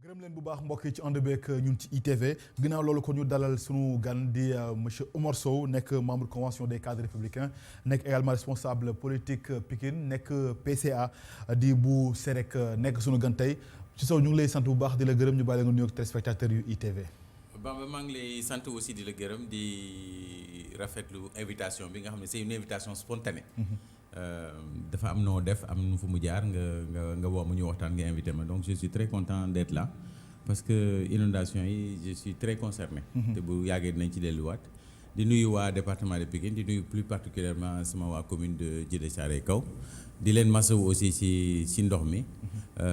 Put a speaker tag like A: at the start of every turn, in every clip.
A: gërëm leen bu baax mbokk yi ci ànd beeg ñun ci ITV ginnaaw loolu ko ñu dalal sunu gan di monsieur Omar Sow nekk membre convention des cadres républicains nekk également responsable politique Pikine nekk PCA di bu Serek nekk sunu gan tey ci Sow ñu ngi lay sant bu baax di la gërëm ñu bàyyi nga nuyoog téléspectateurs yu ITV.
B: Bamba maa ngi lay sant aussi di la gërëm di rafetlu invitation bi nga xam ne c'est une invitation spontanée. dafa am noo def am nu fu mu jaar nga woo mu ñu waxtaan nga invité ma donc je suis très content d'être là parce que inondation yi je suis très concerné. te bu yàggee dinañ ci delluwaat. di nuyu waa département de Pikine di nuyu plus particulièrement sama waa commune de Djeddah Thiaroye Kaw di leen masawu aussi ci ndox mi.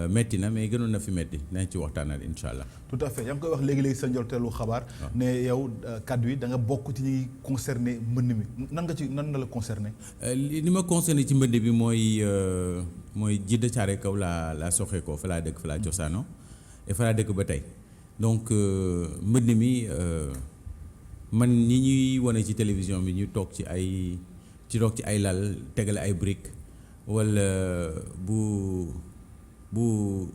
B: metti na mais gënoon na fi metti nañ ci waxtaanal incha allah.
A: tout à fait yaa ngi koy wax léegi sa njorteelu xabaar. ne yow kaddu yi da nga bokk ci ñuy concerné mbënd mi nan la concerné.
B: li ma concerné ci mbënd bi mooy Djeddah Thiaroye Kaw laa soxee ko fa laa dëkk fa laa cosaano et fa laa dëkk ba tey donc mbënd mi man ñi ñuy wane ci télévision bi ñu toog ci ay lal tegale ay briques wala bu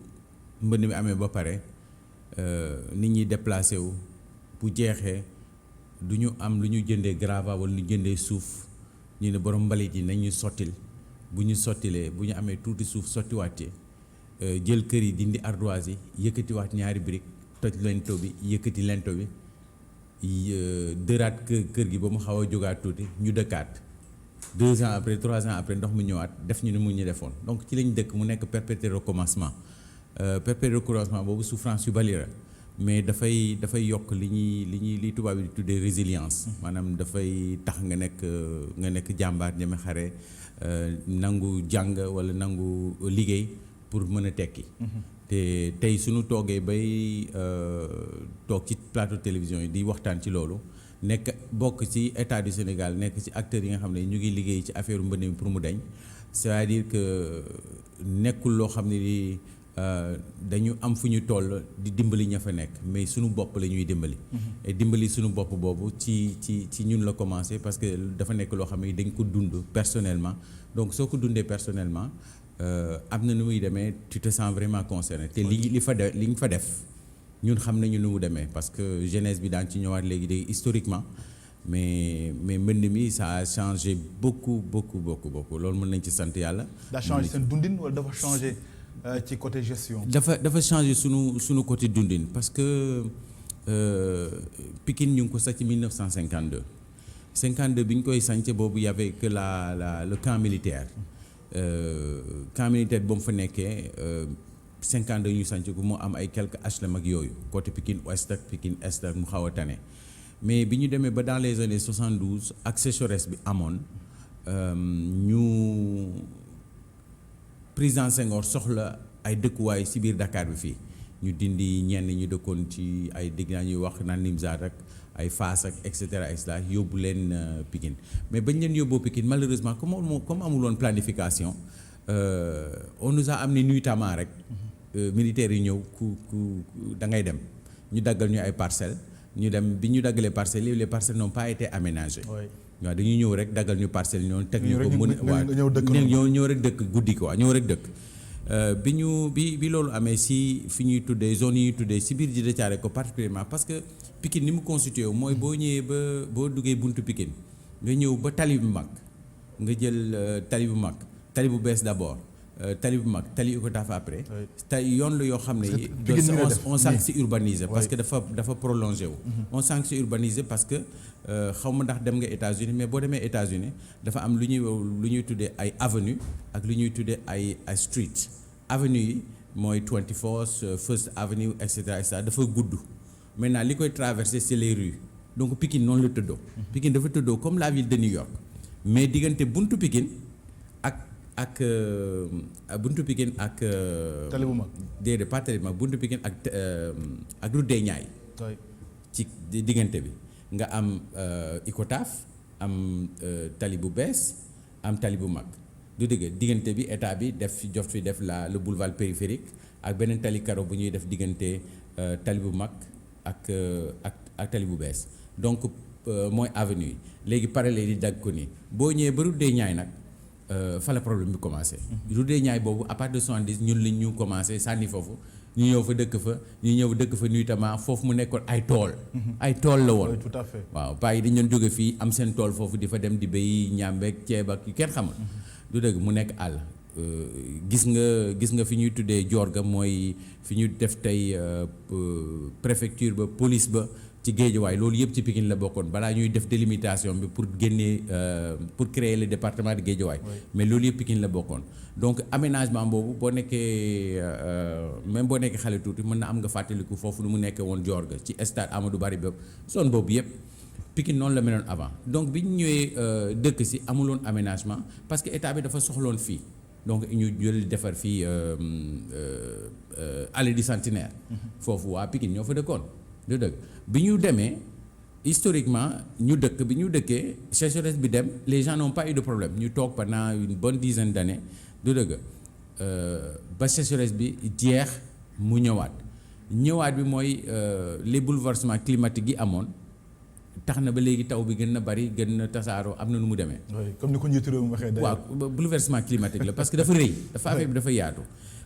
B: mbënd mi amee ba pare nit ñi déplacé wu bu jeexee du ñu am lu ñu jëndee grava wala lu ñu jëndee suuf ñu ne borom mbalit yi nañ ñu sottil bu ñu sottilee bu ñu amee tuuti suuf sottiwaatee jël kër yi dindi ardoise yi yëkkatiwaat ñaari brique toj lento bi yëkkati lento bi dëraat kër gi ba mu xaw a jógaat tuuti ñu dëkkaat 2 ans après 3 ans après ndox mu ñëwaat def ñu ne mu ñu defoon donc ci lañ dëkk mu nekk perpétuel recommencement boobu souffrance yu bari la mais dafay yokk li tubaab yi di tuddee résilience maanaam dafay tax nga nekk jàmbaar ñeme xare nangu jàng wala nangu liggéey pour mën a tekki te tey suñu toogee bay toog ci plateau télévision yi di waxtaan ci loolu nekk bokk ci état du Sénégal nekk ci acteurs yi nga xam ne ñu ngi liggéey ci affaire mbënd mi pour mu dañ c'est-à-dire que nekkul loo xam ne ni dañu am fu ñu toll di dimbali ña fa nekk mais suñu bopp la ñuy dimbali. et dimbali suñu bopp boobu ci ñun la commencé parce que dafa nekk loo xam ne dañ ko dund personnellement donc soo ko dundee personnellement am na nu muy demee tu te sens vraiment concerné te li nga fa def. ñun xam nañu nu mu demee parce que jeunesse bi daan ci ñëwaat léegi historiquement mais mbënd mi ça a changé beaucoup loolu mën nañ ci sant yàlla.
A: daa changé seen dundin wala dafa changé ci côté gestion.
B: dafa changé sunu côté dundin parce que Pikine ñu ngi ko sax ci 1952 bi ñu koy sànc boobu y avait que le camp militaire ba mu fa nekkee. 52 ñu sanc ko moo am ay quelques HLM ak yooyu côté Pikine Ouest ak Pikine Est ak mu xaw a tane mais bi ñu demee ba dans les années 72 ak sécheresse bi amoon ñu président Senghor soxla ay dëkkuwaay ci biir Dakar bi fii ñu dindi ñenn ñu dëkkoon ci ay dégg naa ñuy wax naan Nimzaat ak ay Fass ak et cetera yóbbu leen Pikine mais bañ leen yóbboo Pikine malheureusement comme amul woon planification on nous a amené nuitamment rek. militaires yi ñëw ku da ngay dem ñu daggal ñu ay parcelles ñu dem bi ñu daggalee parcelles yi les parcelles n'ont pas été aménagées. waaw dañuy ñëw rek daggal ñu parcelles ñoom teg ñu ko mën waaw ñëw rek dëkk guddi ko waaw ñëw rek dëkk bi loolu amee si fi ñuy tuddee zone yi ñuy tuddee si biir Djeddah Thiaroye ko particulièrement parce que Pikine ni mu constitué wu mooy boo ñëwee boo duggee buntu Pikine nga ñëw ba tali bu mag nga jël tali bu mag tali bu bees d'abord tali bu mag tali Icotaf après tey yoon la yoo xam ne on sent que c'est urbanisé parce que dafa prolongé wu on sent que c'est urbanisé parce que xaw ma ndax dem nga États-Unis mais boo demee États-Unis dafa am lu ñuy tuddee ay avenue ak lu ñuy tuddee ay street avenue yi mooy 24 First Avenue et cetera dafa gudd maintenant li koy traverser c'est les rues donc Pikine noonu la tëddoo Pikine dafa tëddoo comme la ville de New York mais diggante buntu Pikine ak buntu Pikine ak.
A: tali bu mag
B: déedéet pas tali bu mag buntu Pikine ak route des Niayes ci diggante bi nga am Icotaf am tali bu bees am tali bu mag du dëgg diggante bi état bi jot fi def le boulevard périphérique ak beneen tali karo bu ñuy def diggante tali bu mag ak tali bu bees donc mooy avenue yi léegi parallèle yi dagg ko nii boo ñëwee ba route des Niayes nag. fa la problème bi commencé. Roudé Niayes boobu à partir de 70 ñun lañ ñu commencé sànni foofu ñu ñëw fa dëkk fa ñu ñëw dëkk fa nuitamment foofu mu nekkoon ay tool. ay tool la woon.
A: Oui, tout à fait.
B: waaw paa yi dañu doon jóge fii am seen tool foofu di fa dem di béy ñàmbeeg ceeb ak yu kenn xamul. du dëgg mu nekk àll. gis nga fi ñuy tuddee Diorga mooy fi ñu def tey préfecture ba police ba ci Guédiawaye loolu yëpp ci Pikine la bokkoon balaa ñuy def délimitation bi pour génnee pour créer le département de Guédiawaye. Oui. Mais loolu yëpp Pikine la bokkoon donc aménagement boobu boo nekkee même boo nekkee xale tuuti mën na am nga fàttaliku foofu nu mu nekkee woon Diorga ci stade Amadou Barry boobu zone boobu yëpp Pikine noonu la meloon avant donc bi ñu ñëwee dëkk si amuloon aménagement parce que état bi dafa soxloon fii. Donc ñu jël defar fii allée du Centenaire. foofu waa Pikine ñoo fa dëkkoon. du dëgg bi ñu demee historiquement ñu dëkk bi ñu dëkkee sécheresse bi dem les gens n'ont pas eu de problème ñu toog pendant une bonne dizaine d'années du dëgg ba sécheresse bi jeex mu ñëwaat bi mooy les bouleversements climatiques yi amoon. tax na ba léegi taw bi gën na bari gën na tasaaroo am na nu mu demee.
A: oui comme ni ko njiitu réew mi waxee.
B: waaw bouleversement climatique la parce que dafa rëy. dafa affaire bi dafa yaatu.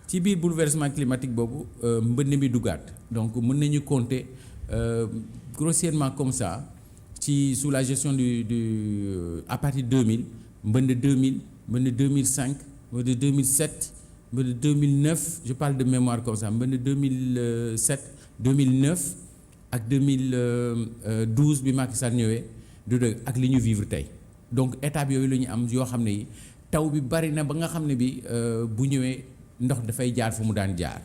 B: ci biir bouleversement climatique boobu mbënn mi duggaat donc mën nañu compter grossièrement comme ça ci sous la gestion à partir de 2000 mbënn 2000 mbënn 2005 mbënn 2007 mbënn 2009 je parle de mémoire comme ça mbënn 2007 2009. ak 2012 bi Macky Sall ñëwee du dëgg ak li ñu vivre tey donc étape yooyu la ñu am yoo xam ne yi taw bi bari na ba nga xam ne bi bu ñëwee ndox dafay jaar fa mu daan jaar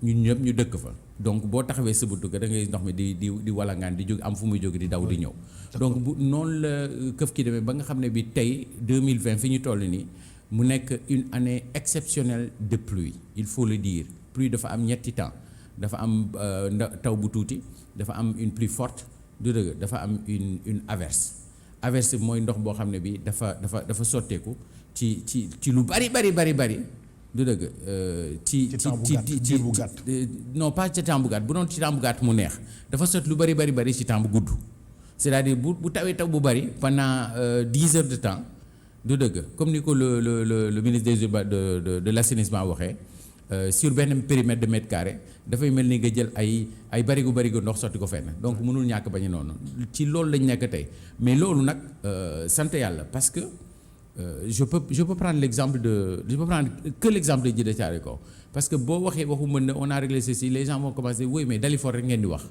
B: ñun ñëpp ñu dëkk fa donc boo taxawee sa buntu da ngay ndox mi di walangaan di jóg am fu muy jóge di daw di ñëw donc bu noonu la këf ki demee ba nga xam ne bi tey 2020 fi ñu toll nii mu nekk une année exceptionnelle de pluie il faut le dire pluie dafa am ñetti temps dafa am taw bu tuuti dafa am une pluie forte du dëgg dafa am une averse mooy ndox boo xam ne bi dafa sotteeku ci lu bari du dëgg ci non pas ci temps bu gàtt bu doon ci temps bu gàtt mu neex dafa sot lu bari ci temps bu gudd c'est-à-dire bu tawee taw bu bari pendant 10 heures de temps du dëgg comme ni ko le ministre des urbains de l'assainissement waxee sur benn périmètre de mètre carré dafay mel ni nga jël ay barigo ndox sotti ko fenn donc mënul ñàkk bañ a noonu ci loolu lañ nekk tey mais loolu nag sant yàlla parce que je peux prendre l'exemple que l'exemple de Djiddah Thiaroye Kao parce que boo waxee waxu mën na on a réglé ceci les gens vont commencer oui mais Dalifort rek ngeen di wax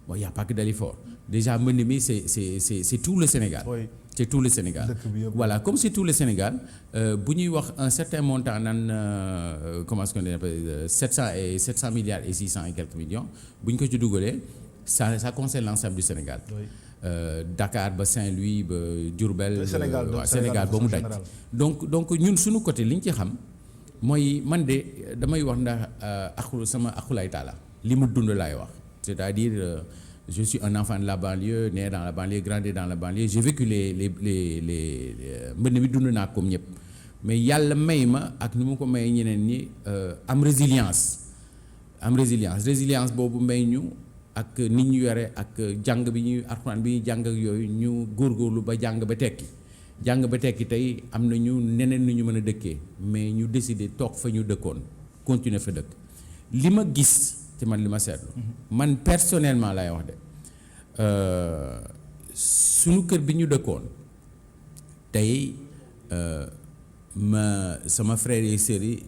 B: bon y a pas que Dalifort déjà mbënd mi c'est tout le Sénégal. Oui. C'est tout le Sénégal. Voilà, comme c'est tout le Sénégal, bu ñuy wax un certain montant naan comment est-ce qu'on appelle 700 milliards et 600 et quelques millions bu ñu ko ci dugalee ça concerne l'ensemble du Sénégal. Oui. Dakar ba Saint-Louis ba Diourbel. Sénégal ba mu daj. donc ñun suñu côté li ñu ci xam mooy man de damay wax ndax sama axulaay taala li mu dund laay wax c'est-à-dire. Je suis un enfant de la banlieue, né dans la banlieue, grandi dans la banlieue. J'ai vécu les mbënn mi dund naa comme ñëpp mais yàlla may ma ak ni mu ko may ñeneen ñi am résilience boobu may ñu ak nit ñu yore ak jàng bi ñuy alxuraan bi ñuy jàng ak yooyu ñu góorgóorlu ba jàng ba tekki tey am na ñu neneen ni ñu mën a dëkkee mais ñu décider toog fa ñu dëkkoon continuer fa dëkk li ma gis. te man li ma seetlu man personnellement lay wax de suñu kër bi ñu dëkkoon tey sama frères et sœurs yi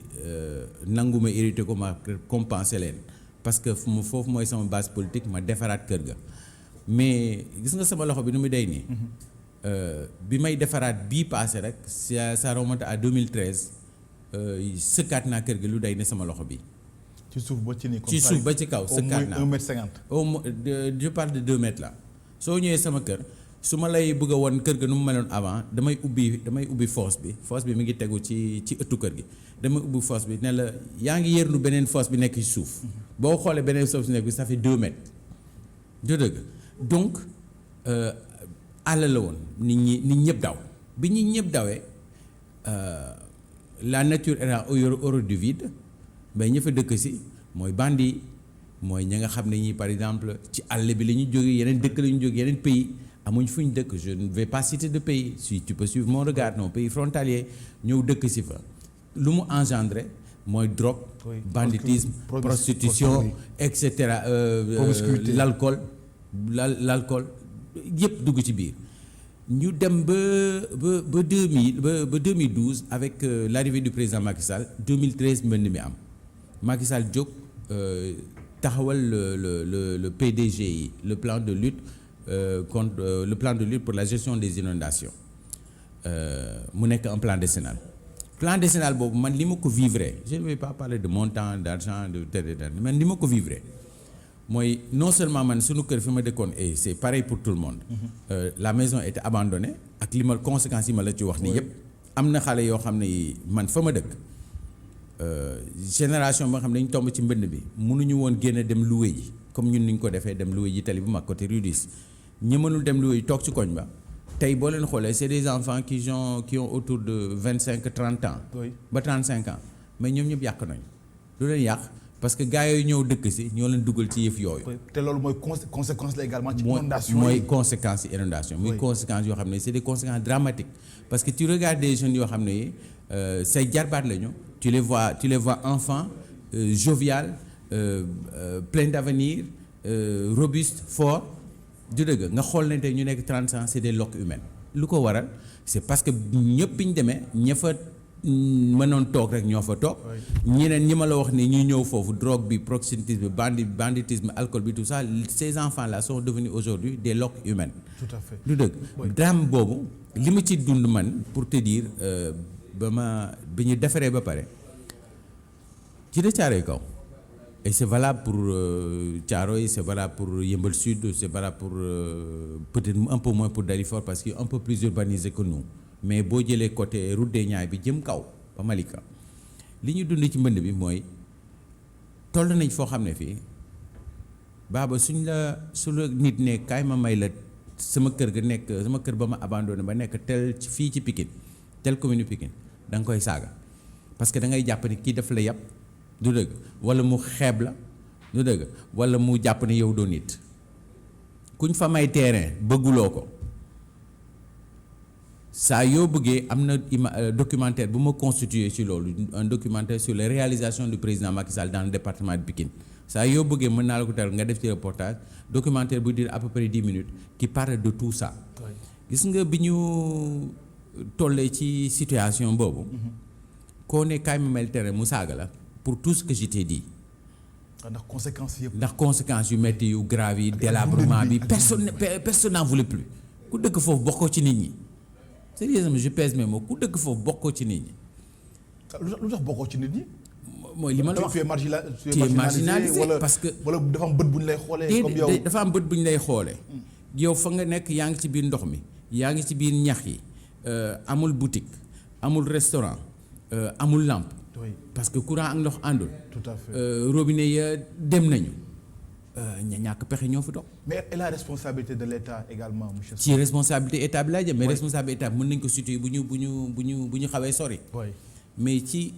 B: nangu ma hérité ko ma compenser leen parce que foofu mooy sama base politique ma defaraat kër ga mais gis nga sama loxo bi nu mu day nii bi may defaraat bii passé rek ça remonte à 2013 sëkkaat naa kër gi lu day ne sama loxo bi
A: ci suuf ba ci nii
B: ci suuf ba ci kaw sëkkaat naa
A: 1,50 m.
B: Je parle de 2 mètres là soo ñëwee sama kër su ma lay bëgg a woon kër ga nu mu meloon avant damay ubbi fosse bi mi ngi tegu ci ëttu kër gi damay ubbi fosse bi ne la yaa ngi yërnu beneen fosse bi nekk ci suuf boo xoolee beneen fosse bi nekk bi ça fait 2 mètres du dëgg donc àll la woon nit ñëpp daw bi ñi ñëpp dawee la nature era horreur du vide mais ña fa dëkk si mooy bandi mooy ña nga xam ne ñi par exemple ci àll bi la ñu jógee yeneen dëkk la ñu jógee yeneen pays amuñ fu ñu dëkk, je ne vais pas citer de pays, si tu peux suivre mon regard, non pays frontalier ñëw dëkk si fa lu mu engendré mooy drogue, banditisme, prostitution, et cetera, l'alcool yëpp dugg ci biir. ñu dem ba 2012 avec l'arrivée du président Macky Sall 2013 mbënd mi am Macky Sall jóg taxawal le PDGI, le plan de lutte contre le plan de lutte pour la gestion des inondations, mu nekk un plan décennal. Plan décennal boobu man li ma ko vivre, je ne vais pas parler de montant d'argent mais li ma ko vivre mooy non seulement man suñu kër fi ma dëkkoon et c'est pareil pour tout le monde, la maison était abandonnée ak li ma conséquences yi ma la ci wax ni yëpp. am na xale yoo xam ne man fa ma dëkk génération ba nga xam ne dañu tomb ci mbënd bi mënuñu woon génn dem loué ji comme ñun ni ñu ko defee dem loué ji tali bu mag côté Rue 10. ñi mënul dem loué ji toog ci koñ ba tey boo leen xoolee c'est des enfants qui ont autour de 25-30 ans. ba 35 ans mais ñoom ñëpp yàq nañu. lu leen yàq parce que gars yooyu ñëw dëkk si ñoo leen dugal ci yëf yooyu.
A: te loolu mooy conséquence la également ci inondation
B: mooy conséquence yi inondation muy conséquences yoo xam ne c'est des conséquences dramatiques parce que tu regardes des jeunes yoo xam ne say jarbaat lañu tu les vois enfants jovial plein d'avenir robuste fort du dëgg nga xool ne tey ñu nekk 30 ans c'est des loques humaines. lu ko waral c'est parce que ñëpp bi ñu demee ña fa mënoon toog rek ñoo fa toog. ñeneen ñi ma la wax ni ñuy ñëw foofu drogue bi proxénétisme banditisme alcool bi tout ça, ces enfants là sont devenus aujourd'hui des loques humaines.
A: Tout à fait.
B: du dëgg drame boobu li ma ci dund man pour te dire bi ñu defaree ba pare ci de Thiaroye Kaw. Et c'est valable pour Thiaroye, c'est valable pour Yeumbeul Sud, c'est valable pour peut-être un peu moins pour Dalifort parce qu'il est un peu plus urbanisé que nous. Mais boo jëlee côté route des Niayes bi jëm kaw ba Malika li ñu dund ci mbënd bi mooy toll nañ foo xam ne fii baaba su la nit ne kaay ma may la sama kër ba ma abandonné ba nekk tel fii ci Pikine tel commune Pikine da nga koy saaga parce que da ngay jàpp ni kii daf la yàpp du dëgg wala mu xeeb la du dëgg wala mu jàpp ne yow doo nit kuñ fa may terrain bëgguloo ko saa yoo bëggee am na documentaire bu ma constitué ci loolu un documentaire sur les réalisations du président Macky Sall dans le département de Pikine saa yoo bëggee mën naa la ko teral nga def ci reportage documentaire bu dire à peu près 10 minutes qui parle de tout ça. gis nga bi ñu tollee ci situation boobu. koo ne kaay ma mel terrain mu saaga la pour tout ce que je t'ai dit.
A: ndax conséquences yëpp.
B: ndax conséquences yu métti yu grave yi délabrement bi personne n'en voulait plus ku dëkk foofu bokkoo ci nit ñi. sérieusement je pèse mes mots ku dëkk foofu bokkoo ci nit ñi.
A: lu tax bokkoo ci nit ñi.
B: mooy li ma la wax
A: tu es marginalisé
B: parce que.
A: wala dafa am bët bu ñu lay xoolee. comme yow
B: dafa am bët bu ñu lay xoolee. yow fa nga nekk yaa ngi ci biir ndox mi yaa ngi ci biir ñax yi amul boutique amul restaurant amul lampe. parce que courant ak ndox àndul.
A: tout à fait
B: robinet ya dem nañu. ñàkk pexe ñoo fi toog.
A: mais et la responsabilité de l'État également monsieur.
B: ci responsabilité état bi laa jëm mais responsabilité état bi mën nañ ko situer bu ñu xawee sori. mais ci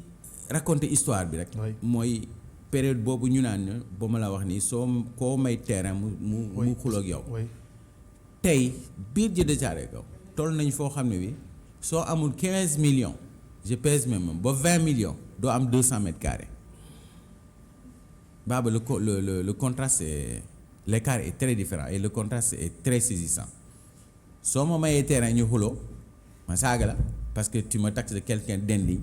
B: raconter histoire bi rek. mooy période boobu ñu naan ba ma la wax nii soo koo may terrain mu xuloo ak yow. tey biir Djeddah Thiaroye Kaw toll nañ foo xam ne bi soo amul 15 millions je pèse même ba 20 millions doo am 200 mètres carrés. Baba, le contraste est l'écart est très différent et le contraste est très saisissant. soo ma mayee terrain ñu xuloo ma saaga la parce que tu me taxes de quelqu'un d'indigne.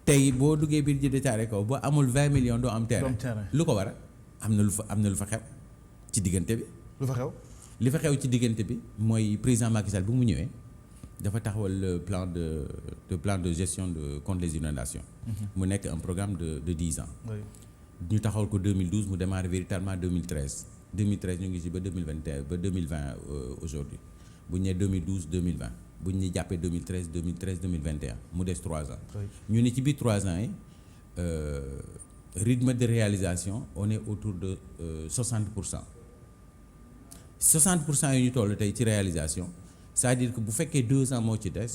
B: tey boo duggee biir Djeddah Thiaroye Kaw boo amul 20 millions doo am terrain. lu ko waral am na lu fa xew ci diggante bi.
A: lu fa xew.
B: li fa xew ci diggante bi mooy président Macky Sall bu mu ñëwee dafa taxawal le plan de gestion contre les inondations. mu nekk un programme de 10 ans. ñu taxawal ko 2012 mu démarré véritablement 2013 ñu ngi ci ba 2021 ba 2020 aujourd'hui bu ñu nee 2012 2020 bu ñu jàppee 2013 2021 mu des 3 ans. ñu ne ci biir 3 ans yi rythme de réalisation on est autour de 60%. 60% yi ñu toll tey ci réalisation c'est-à-dire que bu fekkee 2 ans moo ci des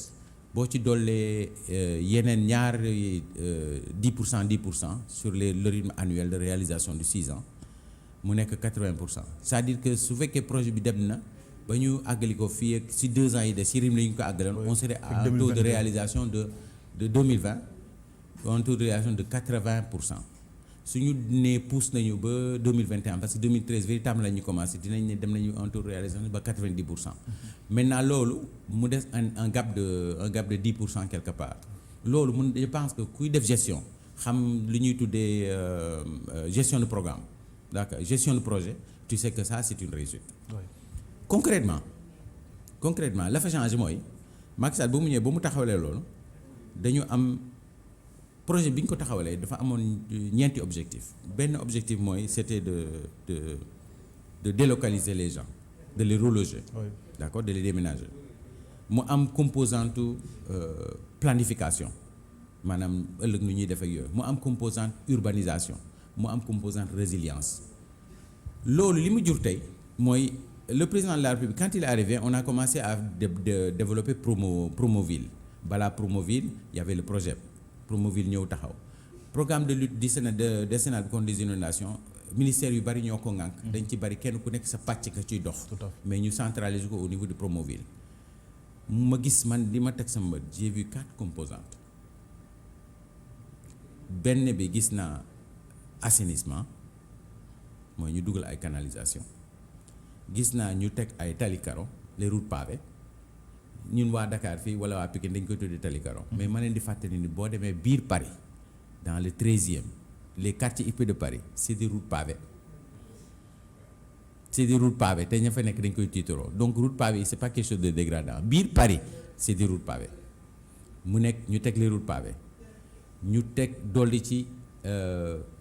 B: boo ci dollee yeneen ñaar 10% sur le rythme annuel de réalisation de 6 ans mu nekk 80%. c'est-à-dire que su fekkee projet bi dem na ba ñu àggali ko fii ak si 2 ans yi de si rim la ñu ko àggaloon on serait à un taux de réalisation de 2020 un taux de réalisation de 80%. su ñu nee pousse nañu ba 2021 parce que 2013 véritablement la ñu commencé dinañ ne dem nañu un taux de réalisation ba 90%. Maintenant loolu mu des un gap de 10% quelque part. loolu mun je pense que kuy def gestion xam li ñuy tuddee gestion de programme d'accord gestion de projet tu sais que ça c'est une réussite. Oui. concrètement la fa changé mooy Macky Sall ba mu ñëwee ba mu taxawalee loolu dañu am projet bi ñu ko taxawalee dafa amoon ñeenti objectif benn objectif mooy c'était de délocaliser les gens de les reloger. Oui. D'accord de les déménager mu am composante planification maanaam ëllëg nu ñuy def ak yooyu mu am composante urbanisation mu am composante résilience loolu li mu jur tey mooy le président de la République quand il est arrivé on a commencé à développer Promoville balaa Promoville il y avait le projet Promoville ñëw taxaw programme de lutte décennal contre les inondations ministère yu bari ñoo ko ŋànk dañ ci bari kenn ku nekk sa pàcc ka ciy dox mais ñu centraliser ko au niveau de Promoville ma gis man li ma teg sama bët j'ai vu 4 composantes benn bi gis naa assainissement mooy ñu dugal ay canalisation gis naa ñu teg ay tali carreau les routes pavées ñun waa Dakar fii wala waa Pikine dañ koy tuddee tali carreau mais ma leen di fàttali ni boo demee biir Paris dans le 13e les quartiers huppés de Paris c'est des routes pavées te ña fa nekk dañ koy tiitaroo donc route pavée yi c'est pas quelque chose de dégradant biir Paris c'est des routes pavées mu nekk ñu teg les routes pavées ñu teg dolli ci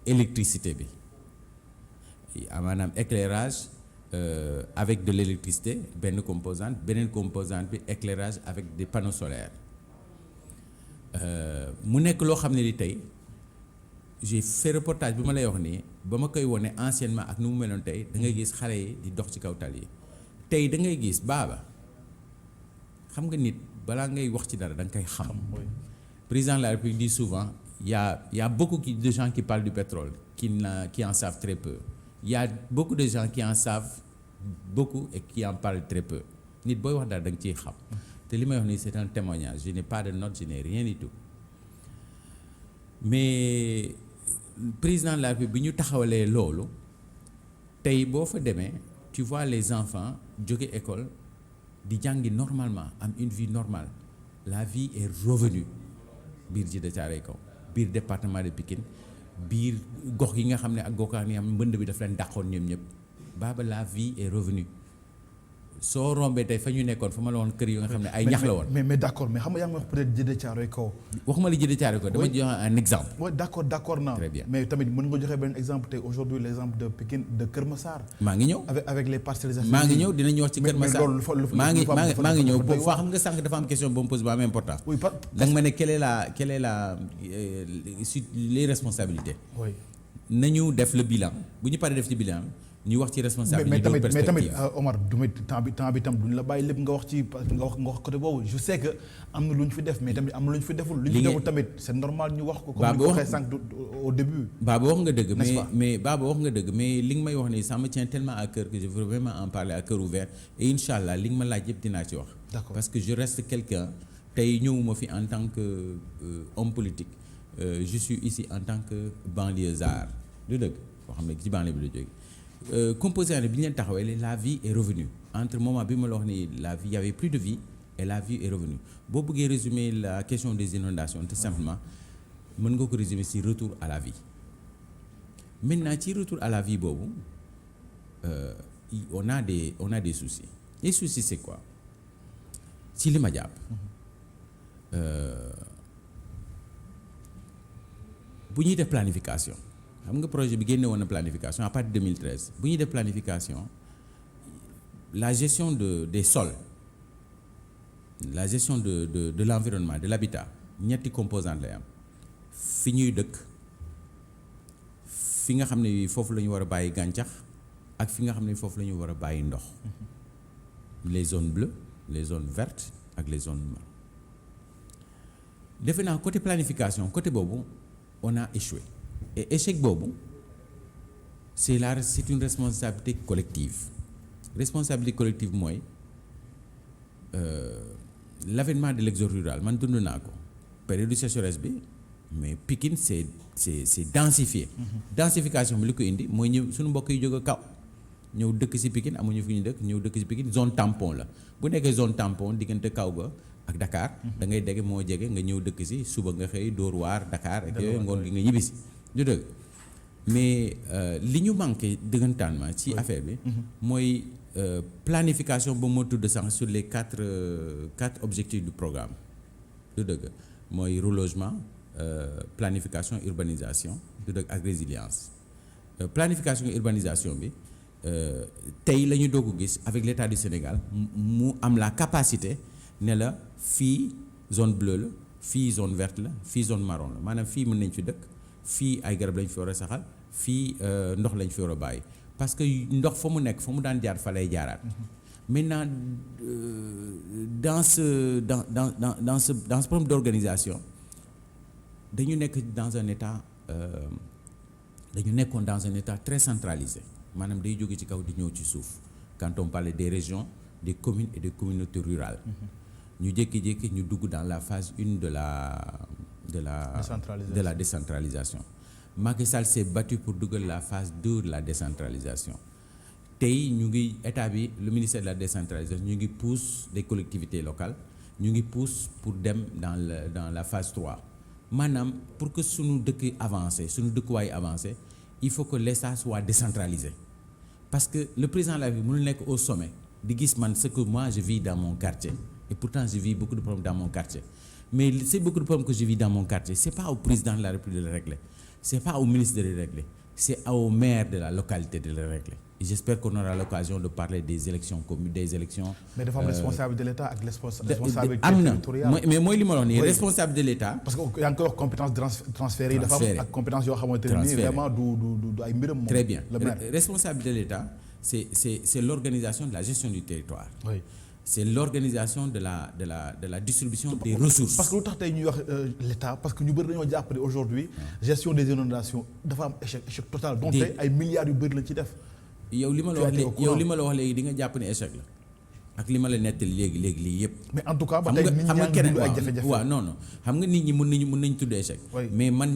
B: électricité bi maanaam éclairage avec de l'électricité benn composante beneen composante bi éclairage avec des panneaux solaires mu nekk loo xam ne ni tey j'ai fait reportage bi ma lay wax nii ba ma koy wone anciennement ak nu mu meloon tey da ngay gis xale yi di dox ci kaw tali yi tey da ngay gis baaba xam nga nit balaa ngay wax ci dara da nga koy xam. Président de la République dit souvent il y a beaucoup de gens qui parlent du pétrole qui en savent très peu. Il y a beaucoup de gens qui en savent beaucoup et qui en parlent très peu nit booy wax dara da nga ciy xam te li may wax nii c'est un témoignage je n'ai pas de notes je n'ai rien du tout mais président de la République bi ñu taxawalee loolu tey boo fa demee tu vois les enfants jóge école di jàngi normalement am une vie normale la vie est revenue biir Djiddah Thiaroye Kaw biir département de Pikine biir gox yi nga xam ne ak goxaan yi nga xam ne mbënd bi daf leen dàqoon ñoom ñëpp baaba la vie est revenue soo rombee tey fa ñu nekkoon fa ma la woon kër yi nga xam ne ay ñax la woon. mais
A: d'accord mais xam nga yaa ngi wax peut-être Djiddah Thiaroye Kaw.
B: waxuma la Djiddah Thiaroye Kaw dama joxe un exemple.
A: oui d'accord naa.
B: très bien
A: mais tamit mën nga joxe benn exemple tey aujourd'hui l'exemple de Pikine de Kër Massar.
B: maa ngi ñëw
A: avec les parcelles.
B: maa ngi ñëw dinañu wax ci Kër Massar maa ngi ñëw boo xam nga sànq dafa am question boo me pose bu am important. oui da nga ma ne quelle est la les responsabilités. oui nañu def le bilan bu ñu paree def ci bilan. ñu wax ci responsabilité
A: mais tamit Omar temps bi tam duñ la bàyyi lépp nga wax ci nga wax côté boobu je sais que am na lu ñu fi def mais tamit am na lu ñu fi deful. lu ñu fi deful tamit c'est normal ñu wax ko. comme ni ko waxee sànq au début.
B: Baba wax nga dëgg mais Baba wax nga dëgg mais li nga may wax nii ça me tient tellement à cœur que je veux vraiment en parler à cœur ouvert et inch'Allah li nga ma laaj yëpp dinaa ci wax.
A: D'accord.
B: Parce que je reste quelqu'un tey ñëwuma fi en tant que homme politique je suis ici en tant que banlieusard du dëgg boo xam ne ci banlieue bi la jógee. Composé bi ñu leen taxawee la vie est revenue entre moment bi ma la wax ni la vie il y avait plus de vie et la vie est revenue boo bëggee résumer la question des inondations tout simplement mën nga ko résumer ci retour à la vie maintenant ci retour à la vie boobu on a des soucis les soucis c'est quoi ci li ma jàpp bu ñuy def planification xam nga projet bi génne woon na planification à partir de 2013 bu ñuy def planification la gestion des sols la gestion de l'environnement de l'habitat ñetti composantes lay am fi ñuy dëkk fi nga xam ne foofu la ñu war a bàyyi gàncax ak fi nga xam ne foofu la ñu war a bàyyi ndox les zones bleues les zones vertes ak les zones marron defe naa côté planification côté boobu on a échoué et échec boobu c'est une responsabilité collective mooy l'avènement de l'exode rural man dund naa ko période de sécheresse bi mais Pikine c'est densifié. Densification bi li ko indi mooy ñëw suñu mbokk yi jóge kaw ñëw dëkk ci Pikine amuñu fu ñu dëkk ñëw dëkk ci Pikine zone tampon la bu nekkee zone tampon diggante kaw ga ak Dakar da ngay dégg moo jege nga ñëw dëkk ci suba nga xëy Dóor waar Dakar ak yooyu ngoon gi nga ñibbisi du dëgg mais li ñu manqué dëggantaan ma ci affaire bi mooy planification ba moo tudd sànq sur les quatre objectifs du programme du dëgg mooy relogement planification urbanisation du dëgg ak résilience planification urbanisation bi tey la ñu doog a gis avec l'État du Sénégal mu am la capacité ne la fii zone bleue la fii zone verte la fii zone marron la maanaam fii mën nañ fi dëkk fii ay garab lañ fi war a saxal fii ndox lañ fi war a bàyyi parce que ndox fa mu nekk fa mu daan jaar fa lay jaaraat maintenant dans ce problème d'organisation dañu nekk dans un état dañu nekkoon dans un état très centralisé maanaam day jóge ci kaw di ñëw ci suuf quand on parle des régions des communes et des communautés rurales ñu jékki-jékki ñu dugg dans la phase 1 de la décentralisation Macky Sall s'est battu pour dugal la phase 2 de la décentralisation tey ñu ngi état bi le ministère de la décentralisation ñu ngi pousse des collectivités locales ñu ngi pousse pour dem dans la phase 3 maanaam pour que suñu dëkk avancé suñu dëkkuwaay avancé il faut que l'État soit décentralisé parce que le président de la République mënul nekk au sommet di gis man ce que moi je vis dans mon quartier et pourtant je vis beaucoup de problèmes dans mon quartier mais c'est beaucoup de problèmes que je vis dans mon quartier c'est pas au président de la République de le régler c'est pas au ministre de le régler c'est au maire de la localité de le régler et j'espère qu'on aura l'occasion de parler des élections communes des élections
A: mais dafa am responsable de l'État ak responsabilité territoriale
B: mais mooy li ma wax nii responsable de l'État
A: parce que yaa ngi koy wax compétence transférée yi dafa am ak compétence yoo xamante ne nii vraiment du ay mbiram moom
B: très bien
A: le maire
B: responsable de l'État c'est l'organisation de la gestion du territoire
A: oui.
B: C'est l'organisation de la distribution des ressources.
A: Parce que lu tax tey ñuy wax l'État parce que ñu bëri dañoo jàpp ne aujourd'hui gestion des inondations dafa am échec total donc tey ay milliards yu bëri lañ ci def.
B: yow li ma la wax léegi di nga jàpp ne échec la ak li ma la nettali léegi lii yëpp.
A: mais en tout cas ba tey nit ñi ñaa ngi dund ay jafe-jafe.
B: waaw non xam nga nit ñi mën nañu tudd échec. mais man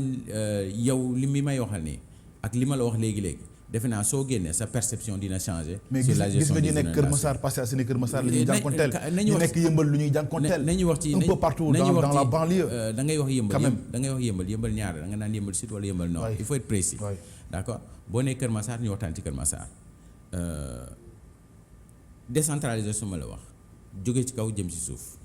B: yow li mi may waxal nii ak li ma la wax léegi. defe naa soo génnee sa perception dina changer. sur la gestion des inondations mais gis nga ñu nekk Kër Massar Parcelles Assainies Kër Massar la ñuy jànkonteel. ñu nekk Yëmbal lu ñuy jànkonteel. nañu wax ci
A: un peu partout dans la banlieue.
B: da ngay wax Yëmbal ñaar da nga naan Yëmbal Sud wala Yëmbal Nord. il faut être précis. d'accord boo nee Kër Massar ñu waxtaan ci Kër Massar. décentralisation ma la wax jóge ci kaw jëm ci suuf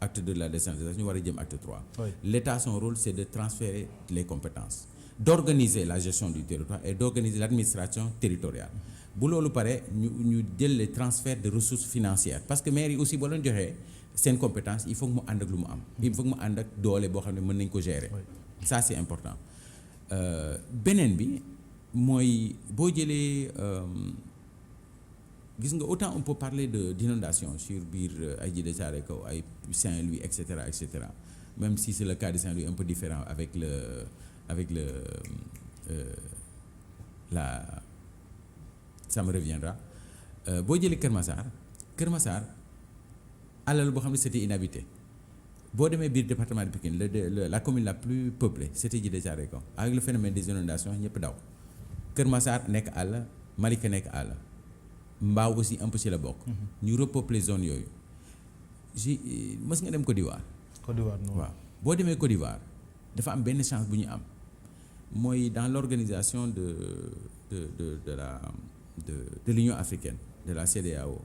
B: acte 2 de la décentralisation ñu war a jëm acte 3. l'État son rôle c'est de transférer les compétences. D'organiser la gestion du territoire et d'organiser l'administration territoriale bu loolu pare ñu jël les transferts de ressources financières parce que maire yi aussi boo leen joxee seen compétence il faut que mu ànd ak lu mu am il faut que mu ànd ak doole boo xam ne mën nañ ko gérer ça c'est important beneen bi mooy boo jëlee gis nga autant on peut parler d'inondation sur biir ay Djiddah Thiaroye Kaw ay Saint-Louis et cetera même si c'est le cas de Saint-Louis un peu différent avec ça me reviendra boo jëlee Kër Massar alal boo xam ne c'était inhabité boo demee biir département de Pikine la commune la plus peuplée c'était Djiddah Thiaroye Kaw avec le phénomène des inondations ñëpp daw Kër Massar nekk àll Malika nekk àll Mbao aussi un peu ci la bokk. ñu repeupler zone yooyu mës nga dem Côte d'Ivoire non waaw boo demee Côte d'Ivoire dafa am benn chance bu ñu am mooy dans l'organisation de l'Union africaine de la CEDEAO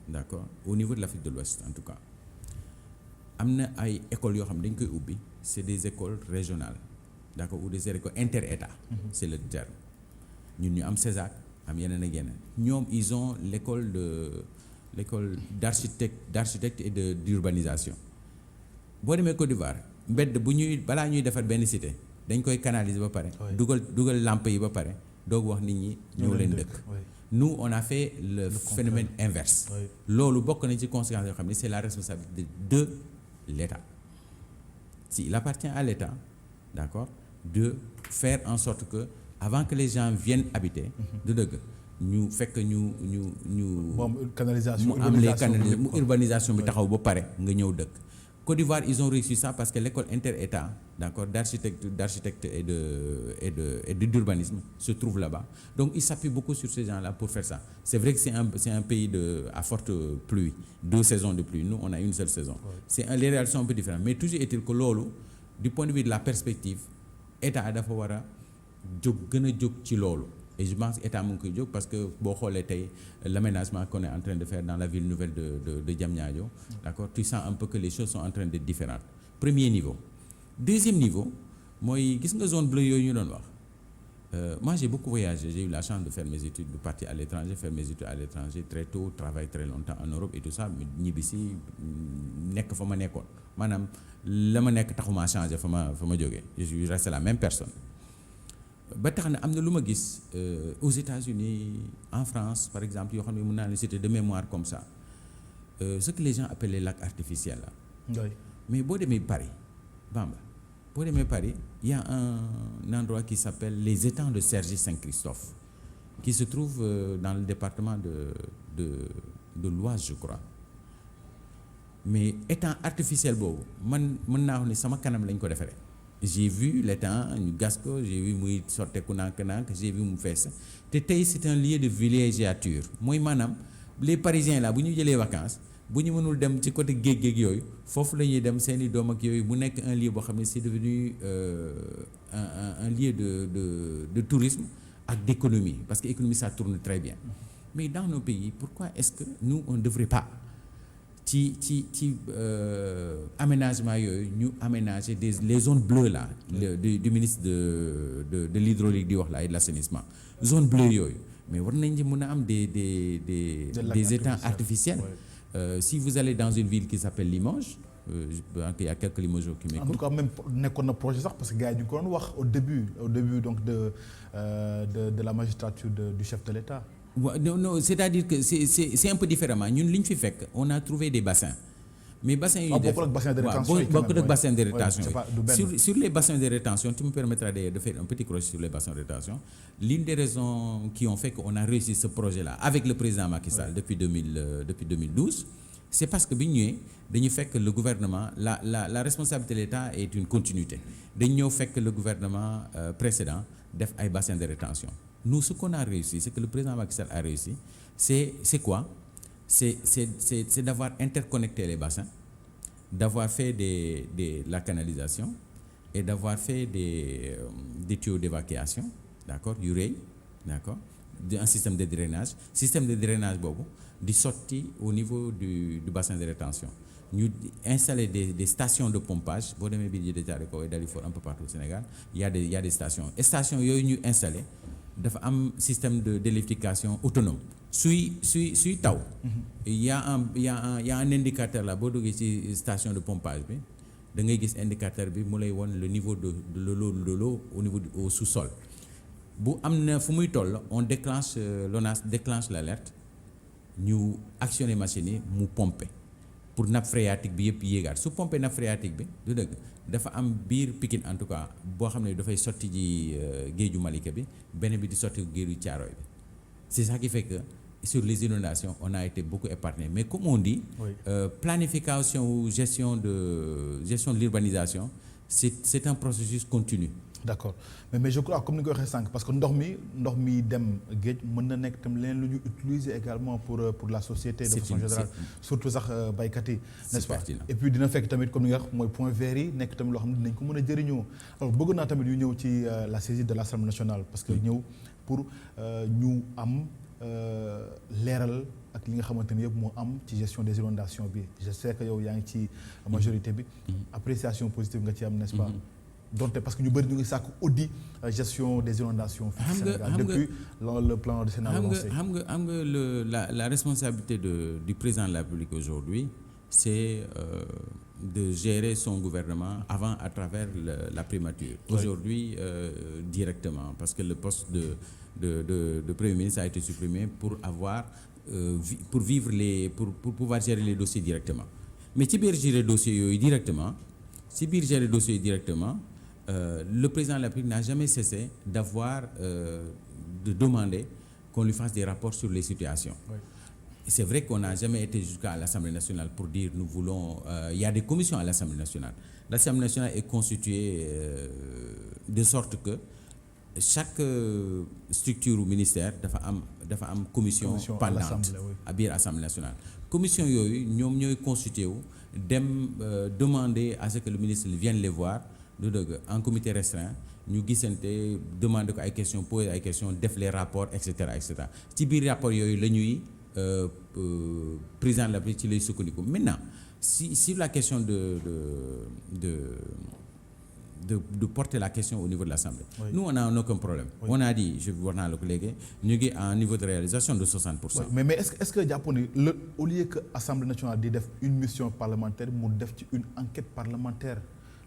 B: d'accord au niveau de l'Afrique de l'Ouest en tout cas am na ay écoles yoo xam ne dañ koy ubbi c'est des écoles régionales d'accord ou des écoles inter-État c'est le terme ñun ñu am CESAC am yeneen ak yeneen ñoom ils ont l'école d'architecte et d'urbanisation boo demee Côte d'Ivoire mbedd balaa ñuy defar benn cité dañ koy canaliser ba pare dugal lampe yi ba pare doog wax nit ñi ñëw leen dëkk nous on a fait le phénomène inverse loolu bokk nañ ci conséquences yoo xam ne c'est la responsabilité de l'État il appartient à l'État d'accord de faire en sorte que avant que les gens viennent habiter de dëgg ñu fekk ñu
A: bon canalisation
B: mu am les canalisations mu
A: quoi.
B: urbanisation bi taxaw ba pare nga ñëw dëkk. Côte d'Ivoire ils ont réussi ça parce que l'école inter-État d'accord d'architecte et d'urbanisme se trouve là-bas. Donc ils s'appuient beaucoup sur ces gens-là pour faire ça. C'est vrai que c'est un pays à forte pluie, 2 saisons de pluie. Nous on a une seule saison. Les réalités sont un peu différentes, mais toujours est-il que loolu du point de vue de la perspective État dafa war a gën a jóg ci loolu. Et je pense que État mu ngi koy jóg parce que boo xoolee tey l'aménagement qu'on est en train de faire dans la ville nouvelle de Diamniadio, d'accord, tu sens un peu que les choses sont en train d'être différentes. Premier niveau. Deuxième niveau mooy gis nga zone bleue yooyu ñu doon wax. Moi j'ai beaucoup voyagé, j'ai eu la chance de faire mes études, de partir à l'étranger, faire mes études à l'étranger très tôt, travailler très longtemps en Europe et tout ça, ñibbisi nekk fa ma nekkoon maanaam la ma nekk taxuma changé fa ma jógee, je suis resté la même personne. Ba tax na am na lu ma gis aux États-Unis, en France par exemple yoo xam ne mën naa la citer de mémoire comme ça, ce que les gens appellent les lacs artificiels là.
A: Oui.
B: Mais boo demee Paris, Bamba, boo demee Paris, il y a un endroit qui s'appelle les étangs de Cergy-Saint-Christophe, qui se trouve dans le département de l'Oise, je crois. Mais étang artificiel boobu man mën naa wax ni sama kanam lañ ko defaree. J'ai vu l'étang ñu gas ko, j'ai vu muy sotteeku nànk-nànk, j'ai vu mu fees te tey c'est un lieu de villégiature mooy maanaam les Parisiens là bu ñu jëlee vacances bu ñu mënul dem ci côté géej yooyu foofu la ñuy dem seeni doom ak yooyu mu nekk un lieu boo xam ne c'est devenu un lieu de tourisme ak d'économie parce que économie ça tourne très bien. Mais dans nos pays pourquoi est-ce que nous on ne devrait pas ci aménagement yooyu ñu aménager les zones bleues là du ministre de l'hydraulique di wax là et de l'assainissement zone bleue yooyu mais war nañ ci mën a am des étangs artificiels. Si vous allez dans une ville qui s'appelle Limoges, il y a quelques Limogeaux qui m'écoutent.
A: En tout cas même nekkoon na projet sax parce que gars yi ñu ko doon wax au début donc de la magistrature du chef de l'État.
B: Non, c'est-à-dire que c'est un peu différemment ñun li ñu fi fekk on a trouvé des bassins mais bassins yu def
A: bokkul ak bassin de rétention yi
B: bokkul ak bassin de rétention
A: yi
B: sur les bassins de rétention tu me permettras d'ailleurs de faire un petit crochet sur les bassins de rétention. L'une des raisons qui ont fait qu'on a réussi ce projet-là avec le président Macky Sall depuis 2012 c'est parce que bi ñu ñëwee dañu fekk le gouvernement la responsabilité de l'État est une continuité dañu ñëw fekk le gouvernement précédent def ay bassins de rétention. Nous, ce qu'on a réussi, c'est que le président Macky Sall a réussi, c'est quoi? C'est d'avoir interconnecté les bassins, d'avoir fait la canalisation et d'avoir fait des tuyaux d'évacuation, d'accord, du rëy, d'accord, un système de drainage boobu di sotti au niveau du bassin de rétention. Ñu installer des stations de pompage boo demee biir de Thiaroye et Dalifort un peu partout au Sénégal il y a des stations yooyu ñu installer dafa am système d'électrification autonome suy taw il y a un indicateur là boo duggee ci station de pompage bi da ngay gis indicateur bi mu lay won le niveau de l'eau au niveau au sous-sol bu am na fu muy toll on déclenche l'ONAS déclenche l'alerte ñu actionner machine yi mu pomper pour nappe phréatique bi yëpp yéegaat su pomper nappe phréatique bi du dëgg dafa am biir Pikine en tout cas boo xam ne dafay sotti ji géeju Malika bi benn bi di sotti géeju Thiaroye bi c'est ça qui fait que sur les inondations on a été beaucoup épargné mais comme on dit planification ou gestion de l'urbanisation c'est un processus continu.
A: D'accord mais je crois comme ni nga ko waxee sànq parce que ndox mi dem géej mën na nekk tam leneen lu ñu utiliser également pour la société de façon générale surtout sax baykat yi n'est-ce pas et puis dina fekk tamit comme ni nga wax mooy point vert yi nekk tamit loo xam ne dinañ ko mën a jëriñoo alors bëgg naa tamit ñu ñëw ci la saisie de l'Assemblée nationale parce que ñëw pour ñu am leeral ak li nga xamante ni yëpp moo am ci gestion des inondations bi je sais que yow yaa ngi ci majorité bi appréciation positive nga ci am n'est-ce pas donte parce que ñu bëri ñu ngi sàkk audit gestion des inondations fii au Sénégal depuis le plan décennal lancé.
B: xam nga la responsabilité du président de la République aujourd'hui c'est de gérer son gouvernement avant à travers la primature. Aujourd'hui directement parce que le poste de Premier ministre a été supprimé pour avoir pour pouvoir gérer les dossiers directement. Mais ci biir gérer dossiers yooyu directement le président de la République n'a jamais cessé de demander qu'on lui fasse des rapports sur les situations.
A: Oui.
B: C'est vrai qu'on n'a jamais été jusqu'à l'Assemblée nationale pour dire nous voulons... il y a des commissions à l'Assemblée nationale. L'Assemblée nationale est constituée de sorte que chaque structure ou ministère dafa am commission pendante à biir Assemblée nationale. Commission yooyu ñoom ñooy constitué wu dem demander à ce que le ministre vienne les voir du dëgg en comité restreint ñu gisante demander ko ay questions poser ay questions def les rapports et cetera ci biir rapport yooyu la ñuy président de la République ci lay sukkandiku. Maintenant si la question de porter la question au niveau de l'Assemblée. Oui. Nous, on n'a aucun problème. Oui. On a dit, je wax naa la ko léegi, ñu ngi à un niveau de réalisation de 60%. Oui.
A: Mais est-ce que jàpp ni au lieu que Assemblée nationale di def une mission parlementaire mu def ci une enquête parlementaire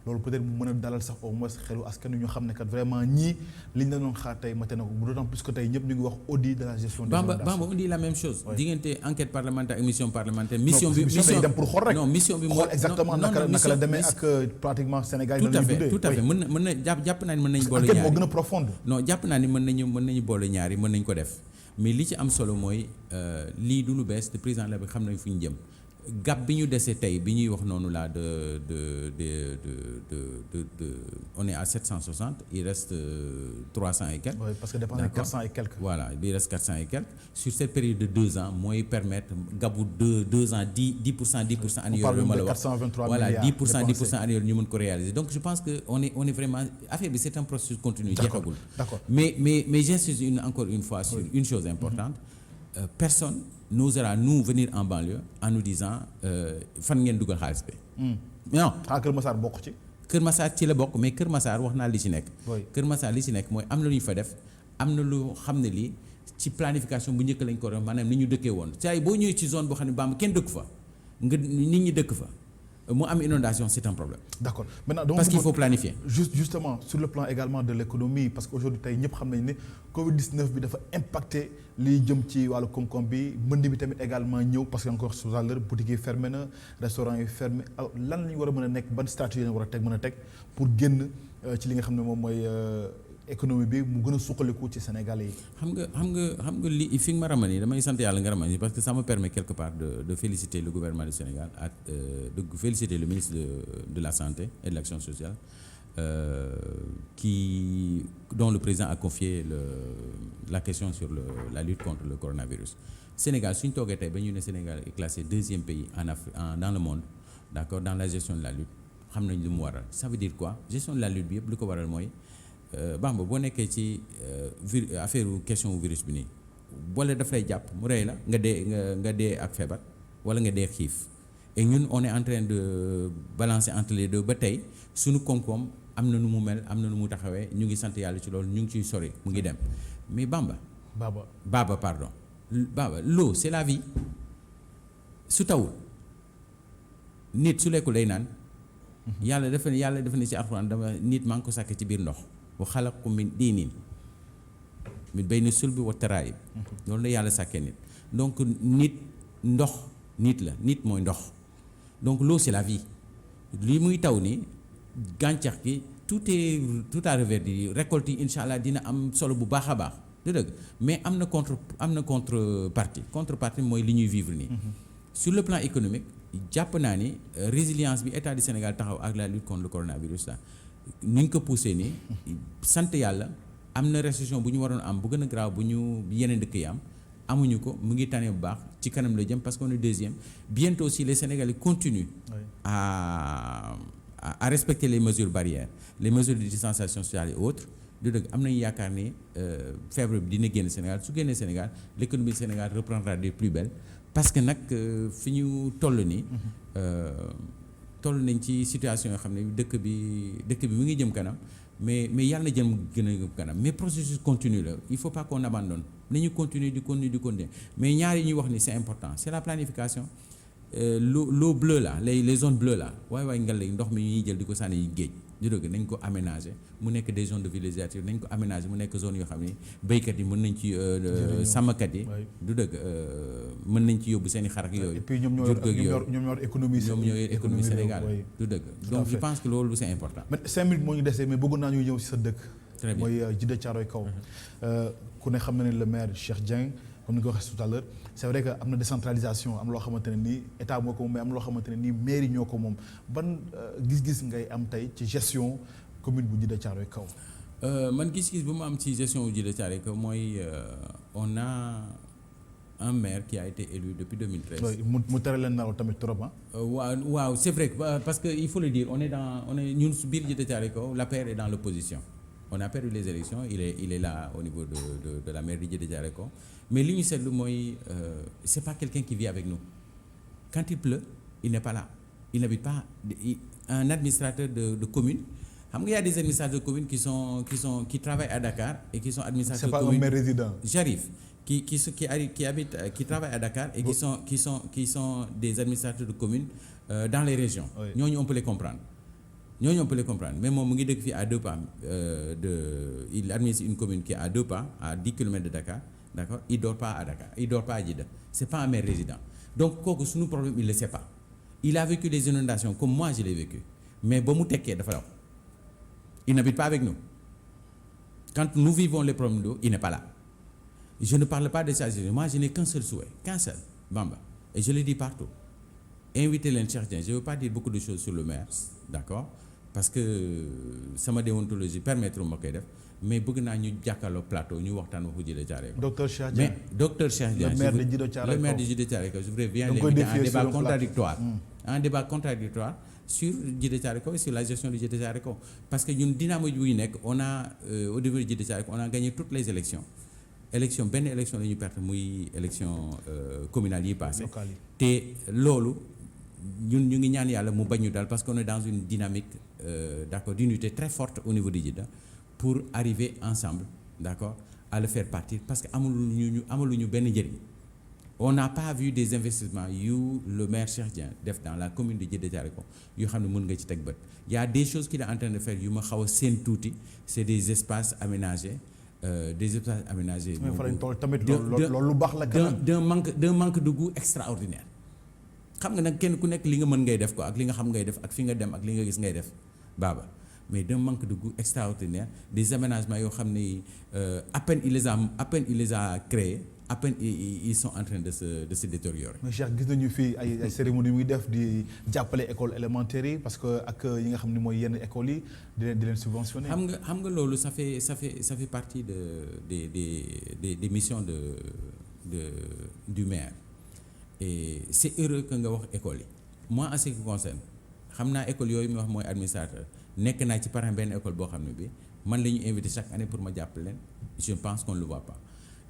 A: loolu peut-être mu mën a dalal sax au moins xelu askan wi ñu xam ne kat vraiment ñii liñ la doon xaar tey mate na ko d'autant plus que tey ñëpp ñu ngi wax audit de la gestion des inondations.
B: Bamba on dit la même chose. diggante enquête parlementaire ak mission parlementaire.
A: mission bi dem pour xool rek.
B: non mission bi
A: xool exactement naka la demee ak pratiquement Sénégal.
B: tout à fait mën na jàpp naa ni mën nañu boole ñaari.
A: enquête moo gën a profonde.
B: non jàpp naa ni mën nañu boole ñaari mën nañu ko def mais li ci am solo mooy lii du lu bees te président la bi xam nañu fu ñu jëm. gap bi ñu dese tey bi ñuy wax noonu là de on est à 760 il reste 300 et quelques.
A: Oui, parce que dépend de 400 et quelques.
B: Voilà il reste 400 et quelques sur cette période de 2 ans mooy permettre gabu 2 ans 10% annuel ma la wax.
A: 423
B: voilà
A: milliards
B: 10% annuel ñu mën ko réaliser donc je pense que on est vraiment affaire bi c'est un processus continu. jeexagul mais j'insiste encore une fois sur une chose importante. Personne n'osera nous venir en banlieue en nous disant fan ngeen dugal xaalis bi. non
A: Kër Massar bokk ci.
B: Kër Massar ci la bokk mais Kër Massar wax naa li ci nekk. Kër Massar li ci nekk mooy am na lu ñu fa def am na lu xam ne lii ci planification bu njëkk lañ ko def maanaam ni ñu dëkkee woon saa boo ñëwee ci zone boo xam ne Bamba kenn dëkk fa nga nit ñi dëkk fa mu am inondation c'est un problème.
A: D'accord maintenant donc
B: parce qu'il faut planifier.
A: justement sur le plan également de l'économie parce que aujourd'hui tey ñëpp xam nañ ne Covid-19 bi dafa impacté liy jëm ci wàllu koom-koom bi mbënd bi tamit également ñëw parce que encore tout à l'heure boutique yi fermé na restaurant yi fermé alors lan la ñu war a mën a nekk ban stratégie la ñu war a mën a teg pour génn ci li nga xam ne moom mooy économie bi mu gën a suqaliku ci Sénégalais yi.
B: xam nga li fi nga ma ramani damay sant yàlla nga ramani parce que ça me permet quelque part de féliciter le gouvernement du Sénégal ak de féliciter le ministre de la santé et de l'action sociale dont le président a confié la question sur la lutte contre le coronavirus. Sénégal suñ toogee tey ba ñu ne Sénégal est classé 2e pays en Afrique dans le monde d'accord dans la gestion de la lutte xam nañ lu mu waral ça veut dire quoi gestion de la lutte bi yëpp lu ko waral mooy. Bamba boo nekkee ci affaire question virus bi nii wala daf lay jàpp mu rey la nga dee ak feebar wala nga dee xiif et ñun on est en train de balancer entre les deux ba tey suñu koom-koom am na nu mu mel am na nu mu taxawee ñu ngi sant yàlla ci loolu ñu ngi ciy sori mu ngi dem mais Baba pardon Baba l'eau c'est la vie su tawul nit su lekkul day naan yàlla dafa ne ci Alxuraan dama nit maa ngi ko sàkk ci biir ndox wa xalaqakum min diinin min bayni sulbi wa taraayib loolu la yàlla sàkkee nit donc nit ndox nit la nit mooy ndox donc l'eau c'est la vie li muy taw ni gàncax gi tout à reverdir récolte yi incha allah dina am solo bu baax a baax du dëgg mais am na contrepartie mooy li ñuy vivre nii sur le plan économique jàpp naa ni résilience bi état du Sénégal taxaw ak la lutte contre le coronavirus la ni ñu ko poussé nii sant yàlla am na récession bu ñu waroon am bu gën a grave bu ñu yeneen dëkk yi am amuñu ko mu ngi tane bu baax ci kanam la jëm parce qu'on est deuxième bientôt aussi les Sénégalais continuent à respecter les mesures barrières les mesures de distanciation sociale et autres du dëgg am nañu yaakaar ni feebar bi dina génn Sénégal su génnee Sénégal l'économie du Sénégal reprendra des plus belles parce que nag fi ñu toll nii toll nañ ci situation yoo xam ne dëkk bi mu ngi jëm kanam mais yàlla na jëm gën a jëm kanam mais processus continu la il faut pas qu'on abandonne nañu continuer di continuer mais ñaar yi ñuy wax ni c'est important c'est la planification l'eau bleue là les zones bleues là waaye ngal léegi ndox mi ñuy jël di ko sànni yi géej du dëgg nañ ko aménager mu nekk des zones de villégiature nañ ko aménager mu nekk zone yoo xam ne béykat yi mën nañ ci sàmmkat yi du dëgg mën nañ ci yóbbu seen i xar ak yooyu.
A: et puis ñoom ñoo yor économie
B: Sénégal du dëgg donc je pense que loolu c'est important.
A: mais 5 minutes moo ñu desee mais bëggoon naa ñu ñëw ci sa dëkk
B: Très bien.
A: mooy Djiddah Thiaroye Kaw. ku ne xam na ne le maire Cheikh Dieng comme ni nga ko waxee tout à l'heure c'est vrai que am na décentralisation am loo xamante ne nii état moo ko moom mais am loo xamante ne nii mairie ñoo ko moom ban gis-gis ngay am tey ci gestion commune bu Djiddah Thiaroye Kaw.
B: man gis-gis bu ma am ci gestion wu Djiddah Thiaroye Kaw mooy on a un maire qui a été élu depuis 2013.
A: mu tere leen naaw tamit trop ah.
B: waaw c'est vrai parce que il faut le dire on est ñun biir Djiddah Thiaroye Kaw l'APR est dans l'opposition. On a perdu les élections il est là au niveau de la mairie de Djiddah Thiaroye Kaw mais li ñu seetlu mooy c'est pas quelqu'un qui vit avec nous quand il pleut il n'est pas là il n'habite pas un administrateur de commune xam nga y a des administrateurs de commune qui travaillent à Dakar et qui sont administrateurs de commune.
A: C'est pas un maire résident.
B: J'arrive qui travaillent à Dakar et qui sont des administrateurs de commune dans les régions. Ñooñu on peut les comprendre. Mais moom mu ngi dëkk fii à 2 pas il administre une commune qui est à 2 pas à 10 kilomètres de Dakar, d'accord? Il dort pas à Dakar, il dort pas à Djiddah. C'est pas un maire résident. Donc kooku suñu problème il le sait pas. Il a vécu les inondations comme moi je l'ai vécu. Mais ba mu tekkee dafa daw. Il n'habite pas avec nous. Quand nous vivons les problèmes d'eau, il n'est pas là. Je ne parle pas de ça. Moi, je n'ai qu'un seul souhait, Bamba. Et je le dis partout. Invitez leen Cheikh Dieng. Je ne veux pas dire beaucoup de choses sur le maire, d'accord? Parce que sama déontologie permettre ma koy def mais bëgg naa ñu jàkkaarloo plateau ñu waxtaan waxu Djiddah Thiaroye Kaw.
A: Docteur Cheikh Dieng.
B: Mais docteur Cheikh Dieng,
A: le maire de Djiddah Thiaroye Kaw.
B: Le maire de Djiddah Thiaroye Kaw, je voudrais bien l'inviter à un débat contradictoire. Un débat contradictoire sur Djiddah Thiaroye Kaw et sur la gestion de Djiddah Thiaroye Kaw. Parce que ñun dynamique bu ñu nekk on a au niveau de Djiddah Thiaroye Kaw on a gagné toutes les élections. Benn élection la ñu perte muy élection communale yi passé te loolu ñun ñu ngi ñaan yàlla mu bañ ñu dal parce qu'on est dans une dynamique d'accord d'unité très forte au niveau de Djiddah pour arriver ensemble d'accord à le faire partir parce que amaluñu benn njëriñ. On n'a pas vu des investissements yu le maire Cheikh Dieng def dans la commune de Djiddah Thiaroye Kaw yoo xam ne mën nga ci teg bët. Il y a des choses qu'il est en train de faire yu ma xaw a seen tuuti c'est des espaces aménagés. Mais fa lañ toll tamit loolu lu baax la quand même d'un manque de goût extraordinaire. xam nga nag kenn ku nekk li nga mën ngay def ko ak li nga xam ngay def ak fi nga dem ak li nga gis ngay def baaba mais d'un manque de goût extraordinaire des aménagements yoo xam ne à peine il les a créés à peine ils sont en train de se détériorer. Mais Cheikh gis nañu fii ay cérémonie muy def di jàppale école élémentaire yi parce que ak yi nga xam ne mooy yenn écoles yi di leen subventionner. xam nga loolu ça fait partie des missions du maire. Et c'est heureux que nga wax école yi moi en ce qui concerne xam naa école yooyu mu wax mooy administrateur nekk naa ci parrain benn école boo xam ne bi man la ñu invité chaque année pour ma jàppale leen je pense qu'on ne le voit pas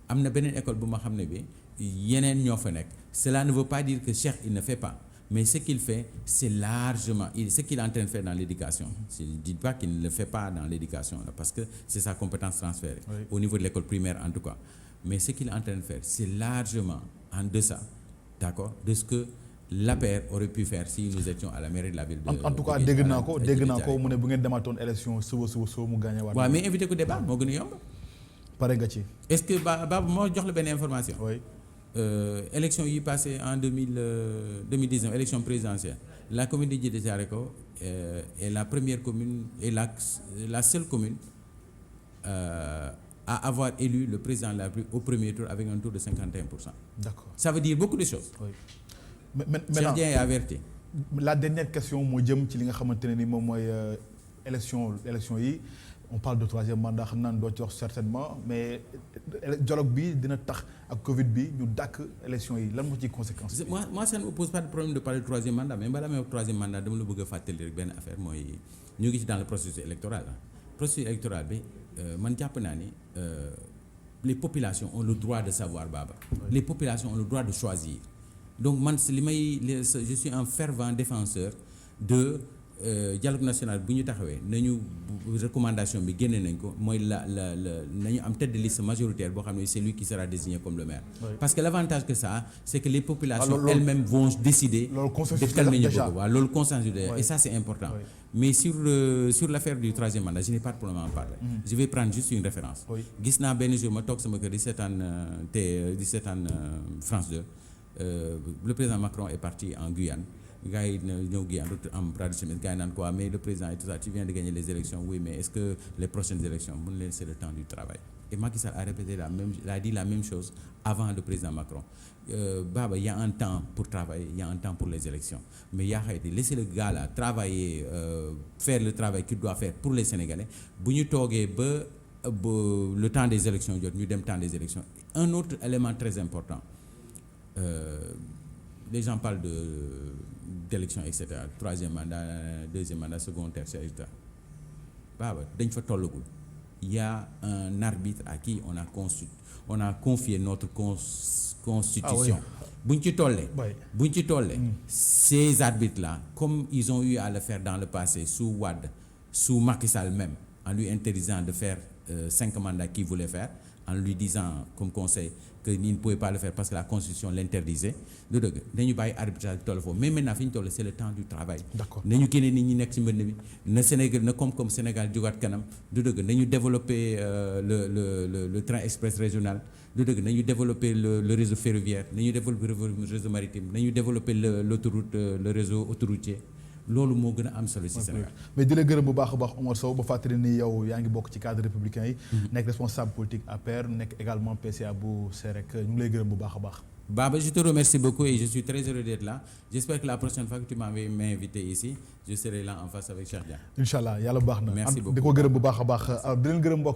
B: am na beneen école bu ma xam ne bi yeneen ñoo fa nekk cela ne veut pas dire que Cheikh il ne fait pas mais ce qu'il fait c'est largement ce qu'il est en train de faire dans l'éducation je ne dis pas qu'il ne le fait pas dans l'éducation là, parce que c'est sa compétence transférée au niveau de l'école primaire en tout cas mais ce qu'il est en train de faire c'est largement en deçà d'accord de ce que l'APR aurait pu faire si nous étions à la mairie de la ville de en tout cas dégg naa ko mu ne bu ngeen demaatoon élection suba mu gagné waat. waaw mais invité ko débat moo gën a yomb. pare nga ci. est-ce que Baba moo jox la benn information. oui. Élection yi passé en 2019 élection présidentielle la commune de Djiddah Thiaroye Kaw est la première commune et la seule commune à avoir élu le président de la République au premier tour avec un taux de 51%. D'accord. Ça veut dire beaucoup de choses. Oui. Cheikh Dieng est averti. La dernière question moo jëm ci li nga xamante ne ni moom mooy élection yi on parle de troisième mandat xam naa ne doo ci wax certainement mais dialogue bi dina tax ak Covid bi ñu dàkk élection yi lan moo ciy conséquence. moi ça ne me pose pas de problème de parler de troisième mandat mais balaa may wax troisième mandat dama la bëgg a fàttali rek benn affaire mooy ñu ngi ci dans le processus électoral processus électoral bi man jàpp naa ni les populations ont le droit de savoir Baba. Les populations ont le droit de choisir. Donc man je suis un fervent défenseur de dialogue national bu ñu taxawee nañu recommandation bi génne nañ ko mooy nañu am tête de liste majoritaire boo xam ne c'est lui qui sera désigné comme le maire. Oui. Parce que l'avantage que ça c'est que les populations elles-mêmes vont décider de kan nañu bëgg waaw loolu consensus déjà et ça c'est important. Oui. Mais sur l'affaire du troisième mandat je n'ai pas de problème à en parler. Je vais prendre juste une référence. Gis naa benn jour ma toog sama kër di seetaan France 2 le président Macron est parti en Guyane gars yi ñëw gi am bras de chemise gars yi naan quoi mais le président et tout ça tu viens de gagner les élections oui mais est-ce que les prochaines élections mun leen c'est le temps du travail et Macky Sall a répété la même chose avant le président Macron Baba il y a un temps pour travailler il y a un temps pour les élections mais yaa xayti laisser le gars là travailler faire le travail qu'il doit faire pour les Sénégalais bu ñu toogee ba le temps des élections jot ñu dem temps des élections un autre élément très important les gens parlent d'élections etc troisième mandat deuxième mandat second tertiaire etc Baba dañ fa tollagul il y a un arbitre à qui on a confié notre constitution buñ ci tollee ces arbitres là comme ils ont eu à le faire dans le passé sous Wade sous Macky Sall même en lui interdisant de faire 5 mandats qu'il voulait faire en lui disant comme conseil qu'il ne pouvait pas le faire parce que la constitution l'interdisait du dëgg nañu bàyyi arbitrage bi toll foofu mais maintenant fi ñu toll c'est le temps du travail nañu génne nit ñi nekk ci mbënd bi na Sénégal na comme Sénégal jógaat kanam du dëgg nañu développer le train express régional du dëgg nañu développer le réseau ferroviaire nañu développer le réseau maritime nañu développer l'autoroute le réseau autoroutier loolu moo gën a am solo ci Sénégal.
A: mais di la gërëm bu baax a baax Omar Sow ba fàttali ni yow yaa ngi bokk ci cadre républicain yi. nekk responsable politique APR nekk également PCA bu CEREC ñu ngi lay gërëm bu baax a baax.
B: Baba je te remercie beaucoup et je suis très heureux d'être là j'espère que la prochaine fois que tu m'invité ici je serai là en face avec Cheikh Dia.
A: incha allah yàlla baax na.
B: merci beaucoup
A: di ko gërëm bu baax a baax di leen gërëm mbokk